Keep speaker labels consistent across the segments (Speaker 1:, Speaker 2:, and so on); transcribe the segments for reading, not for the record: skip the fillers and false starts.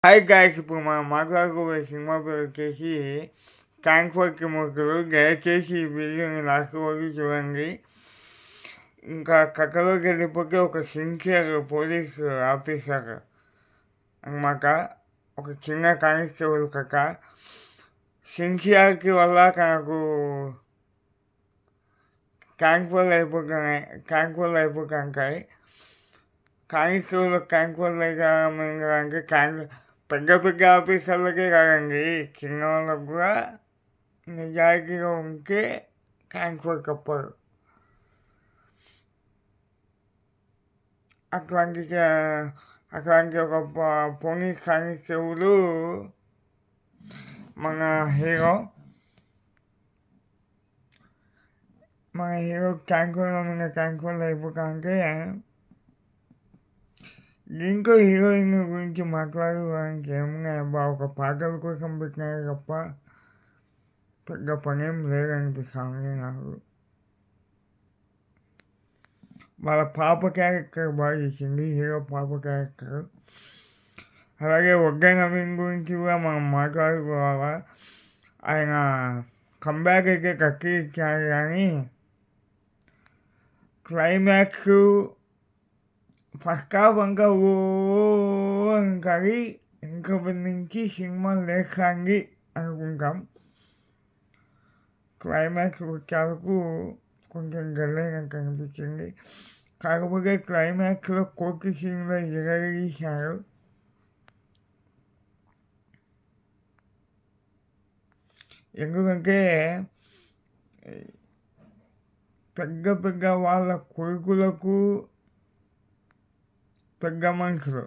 Speaker 1: Hi guys, ఇప్పుడు మనం మాట్లాడుకోబోయే cinema పేరు వచ్చేసి ట్రాన్స్పోర్ట్ ముగ్గురు. దయచేసి ఈ వీడియోని లాస్ట్ వరకు చూడండి. ఇంకా కథలోకి వెళ్ళిపోతే ఒక సిన్సియర్ పోలీస్ ఆఫీసర్ అన్నమాట. ఒక చిన్న కానిస్టేబుల్ కథ. సిన్సియారిటీ వల్ల తనకు ట్రాన్స్ఫర్ అయిపోతాయి. కానిస్టేబుల్ ట్రాన్స్ఫర్ అంటే పెద్ద పెద్ద ఆఫీసర్లకే కాదండి, చిన్న వాళ్ళకు కూడా నిజాయితీగా ఉంటే ట్రాన్స్ఫర్ తప్పదు. అట్లాంటి ఒక పోలీస్ కానిస్టేబుల్ మన హీరో ట్రాన్స్ఫర్ అయిపోతా అంటే దీంట్లో హీరోయిన్ గురించి మాట్లాడడానికి ఏమున్నాయి అబ్బా, ఒక పాటల కోసం పెట్టినారు తప్ప పెద్ద పనేం లేదనిపిస్తుంది నాకు. వాళ్ళ పాప క్యారెక్టర్ బాగా చేసింది, హీరో పాప క్యారెక్టర్. అలాగే వడ్డే నవీన్ గురించి కూడా మనం మాట్లాడుకోవాలా. ఆయన కంబ్యాక్ అయితే కక్కి ఇచ్చారు, కానీ క్లైమాక్స్ ఫస్ట్ హాఫ్ ఇంకా కానీ ఇంకా నుంచి సినిమా లేకండి అనుకుంటాం. క్లైమాక్స్ వచ్చేందుకు కొంచెం గల్లైనట్టు అనిపించింది. కాకపోతే క్లైమాక్స్లో కోర్టు సీన్లో ఎగరీశారు. ఎందుకంటే పెద్ద పెద్ద వాళ్ళ కొడుకులకు పెద్ద మనుషులు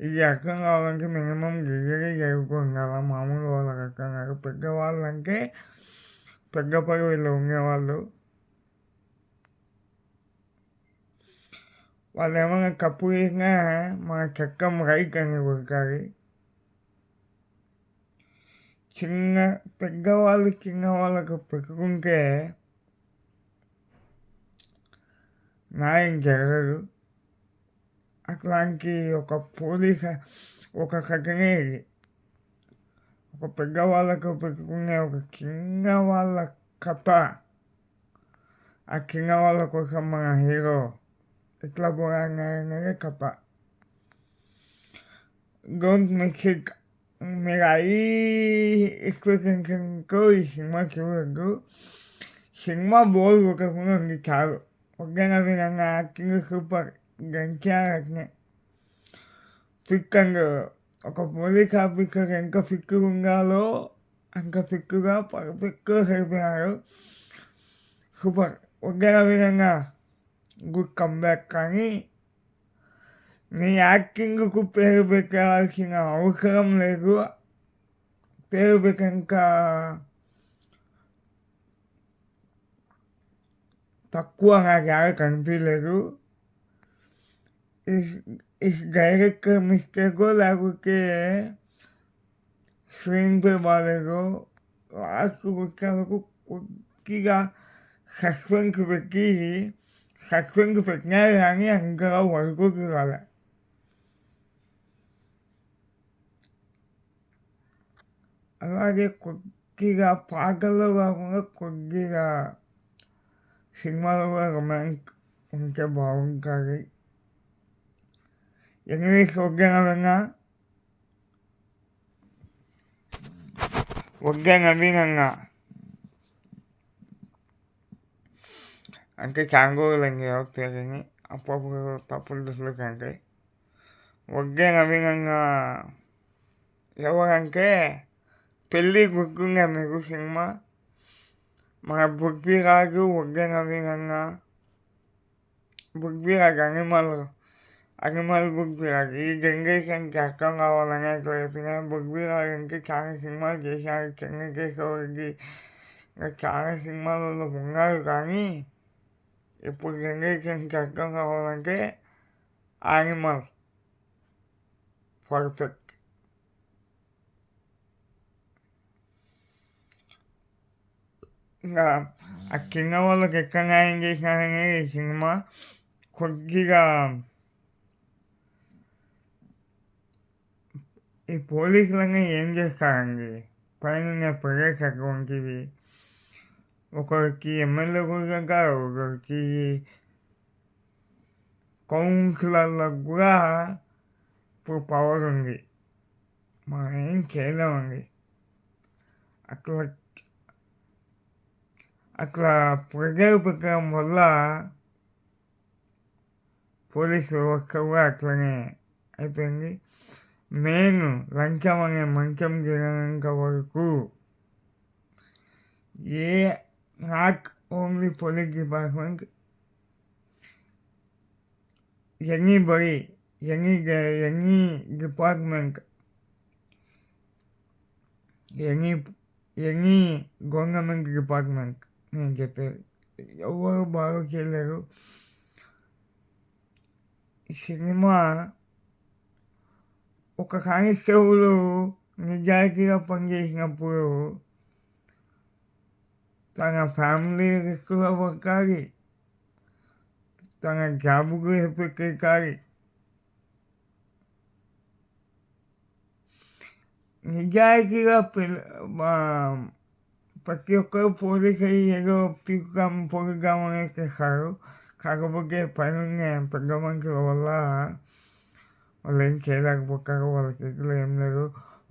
Speaker 1: ఇది అర్థం కావాలంటే మినిమం డిగ్రీ చదువుకోగల మామూలు వాళ్ళకి అర్థం కాదు. పెద్దవాళ్ళంటే పెద్ద పదవిలో ఉండేవాళ్ళు. వాళ్ళు ఏమైనా తప్పు చేసినా మన చట్టం రైట్ అని కొడతారు. పెద్దవాళ్ళు చిన్న వాళ్ళకు పెట్టుకుంటే న్యాయం జరగదు. అట్లాంటి ఒక ఒక కథనే ఇది. ఒక పెద్దవాళ్ళకు పెట్టుకునే ఒక చిన్న వాళ్ళ కథ. ఆ చిన్న వాళ్ళ కోసం మన హీరో ఎట్లా పోరాడినారనేది కథ. Don't miss it. మీరు ఎక్స్పెక్టేషన్తో ఈ సినిమా చూడద్దు. సినిమా బోర్ కొట్టకుండా ఉంది చాలు. వడ్డే విధంగా యాక్టింగ్ సూపర్, గంచారట్నే ఫిక్ అండ్ ఒక పోలీస్ ఆఫీసర్ ఎంత ఫిక్ ఉండాలో అంత ఫిక్గా పర్ఫెక్ట్గా సరిపోయారు. సూపర్. వడ్డే విధంగా గుడ్ కంబ్యాక్. కానీ నీ యాక్టింగ్కు పేరు పెట్టాల్సిన అవసరం లేదు. పేరు పెట్టంత తక్కువ నాకు యాడ కనిపించలేదు. డైరెక్టర్ మిస్టేకో లేకపోతే స్క్రీన్ ప్లే బాగాలేదు. లాస్ట్ వచ్చేందుకు కొద్దిగా సస్పెన్స్ పెట్టినారు, కానీ అంతగా వర్కౌట్ కాలే. అలాగే కొద్దిగా పాటల్లో కాకుండా కొద్దిగా సినిమాలో కూడా రొమాన్స్ ఉంటే బాగుంటుంది. ఎనీవేస్ వడ్డే నవీనంగా అంటే చాంగోలండి పేరుని అప్పుడప్పుడు తప్పులు దుస్తులు కంటే వడ్డే నవీనంగా ఎవరంటే పెళ్ళి గుర్తుందా మీకు సినిమా? మన పృథ్వీరాజు వడ్డే నవీనంగా పృథ్వీరాజు అనిమల్ పృథ్వీరాజు. ఈ జనరేషన్కి అర్థం కావాలని అట్లా చెప్పిన పృథ్వీరాజు అంటే చాలా సినిమాలు చేశారు. చెన్నకేశ్వరరెడ్డి చాలా సినిమాలలో ఉన్నారు, కానీ ఇప్పుడు జనరేషన్కి అర్థం కావాలంటే యానిమల్ పర్ఫెక్ట్. ఇంకా ఆ చిన్న వాళ్ళకి ఎక్కడ న్యాయం చేసినారనేది ఈ సినిమా. కొద్దిగా ఈ పోలీసులన్నీ ఏం చేస్తారండి? పైనున్న ప్రజాస్వామ్యానికి ఒకరికి ఎమ్మెల్యే కూడా కాదు, ఒకరికి కౌన్సిలర్లకు కూడా ఇప్పుడు పవర్ ఉంది. మనం ఏం చేయలేమండి. అట్లా అట్లా ప్రజలు పెట్టడం వల్ల పోలీసు వ్యవస్థ కూడా అట్లనే అయిపోయింది. మెయిన్ లంచం అనే మంచం దిగనంత వరకు not only police department, any department, any government department నేను చెప్పేది ఎవరు బాగా చేయలేరు. సినిమా ఒక కానిస్టేబుల్ నిజాయితీగా పనిచేసినప్పుడు తన ఫ్యామిలీ రిస్క్లో పడాలి, తన జాబ్కు ఎఫెక్ట్. నిజాయితీగా ప్రతి ఒక్కరు పోలీసు ఏదో పొగుదామనే చేస్తారు. కాకపోతే పైన పెద్ద మనుషుల వల్ల వాళ్ళు ఏం చేయలేకపోతారు. వాళ్ళ చేతిలో ఏం లేదు.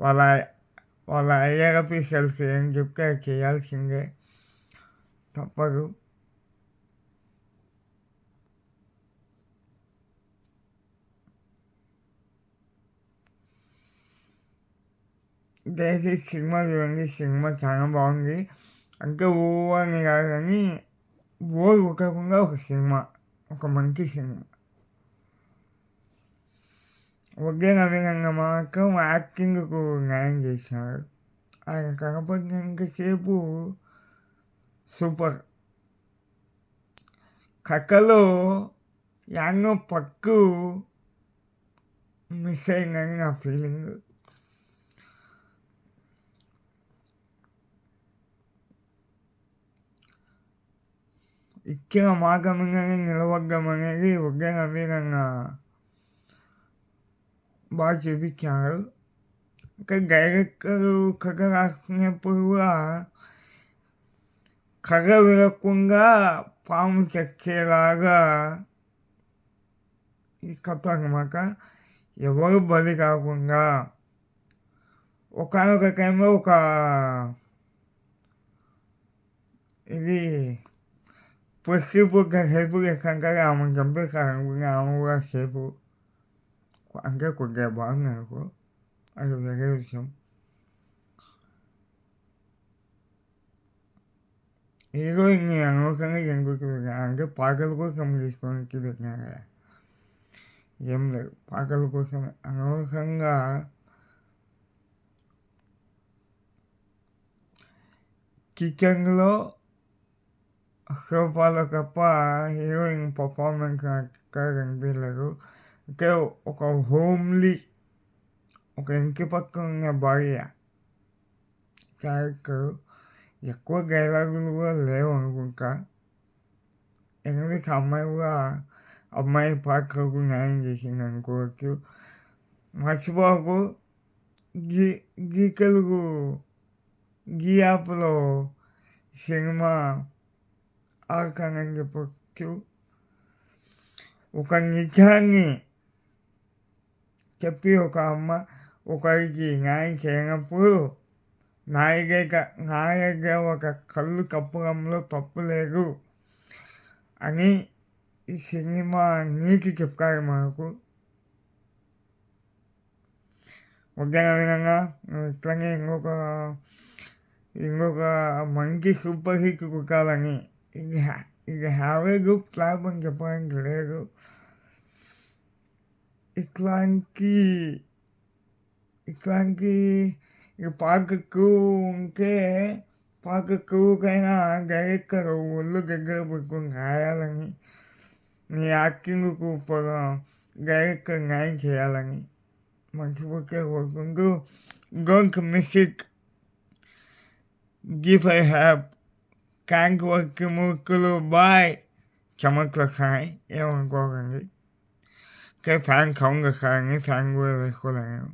Speaker 1: వాళ్ళ హైయర్ ఆఫీసర్స్ ఏం చెప్తే అది చేయాల్సిందే, తప్పదు. దయచేసి సినిమా చూడండి. సినిమా చాలా బాగుంది. అంటే అని కాదు కానీ బోర్ కొట్టకుండా ఒక సినిమా, ఒక మంచి సినిమా. ఒకే నవీనంగా మాత్రం యాక్టింగ్కు న్యాయం చేసినారు. ఆయన కనపడినంతసేపు సూపర్. కథలో యాన్నో పక్కు మిస్ అయిందని నా ఫీలింగ్. ఇచ్చిన మాట మీదనే నిలబడ్డామనేది ఒకే నవీనంగా బాగా చూపించారు. ఇంకా డైరెక్టరు కథ రాసుకునేప్పుడు కూడా కథ వినకుండా పాము చచ్చేలాగా ఈ కథ అన్నమాట. ఎవరు బలి కాకుండా ఒకనొక టైంలో ఇది పసుపు సేపు చేస్తాం కదా, ఆమె చంపేస్తారనుకుని ఆమె కూడా సేపు అంటే కొద్దిగా బాగుంది అనుకో, అది వేరే విషయం. హీరోయిన్ని అనవసరంగా ఎందుకు పెట్టినారు అంటే పాటల కోసం తీసుకొని పెట్టినారు కదా, ఏం లేదు. పాటల కోసం అనవసరంగా కిచెన్లో సోఫాలో తప్ప హీరోయిన్ పర్ఫార్మెన్స్ నాకు కనిపించలేదు. అంటే ఒక హోమ్లీ, ఒక ఇంటి పక్కన ఉన్న భార్య క్యారెక్టర్. ఎక్కువ డైలాగులు కూడా లేవు అనుకుంటా. ఎందుకంటే అమ్మాయి పాత్రకు న్యాయం చేసింది అనుకోవచ్చు. మర్చిపోకు, గీ తెలుగు గీ యాప్లో సినిమా ఆడతానని చెప్పచ్చు. ఒక నిజాన్ని చెప్పి ఒకరికి న్యాయం చేయనప్పుడు నాయగా ఒక కళ్ళు కప్పడంలో తప్పు లేదు అని ఈ సినిమా నీతి చెప్తారు మనకు. ఒకే విధంగా ఇట్లనే ఇంకొక మంచి సూపర్ హిట్ కుట్టాలని, ఇది యావరేజ్ ఫ్లాప్ అని చెప్పడానికి లేదు. ఇట్లాంటి పాటకు ఉంటే పాటకుకైనా డైరెక్టర్ ఒళ్ళు దగ్గర పెట్టుకుని రాయాలని, నీ యాక్టింగ్కు డైరెక్టర్ న్యాయం చేయాలని మంచిపోతే కోరుకుంటూ, డోంట్ మిస్ ఇట్, గివ్ ఐ హ్యాప్, ట్యాంక్ వర్క్ మూర్ఖులు, బాయ్, చమత్ల సాయి. ఏమనుకోకండి. ఫ్యాన్ సౌండ్ వస్తారని ఫ్యాన్ కూడా వేసుకోలేను.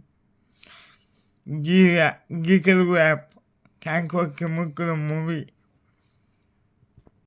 Speaker 1: Zee Telugu app. Thanks for కిమ్ముక్కుల మూవీ.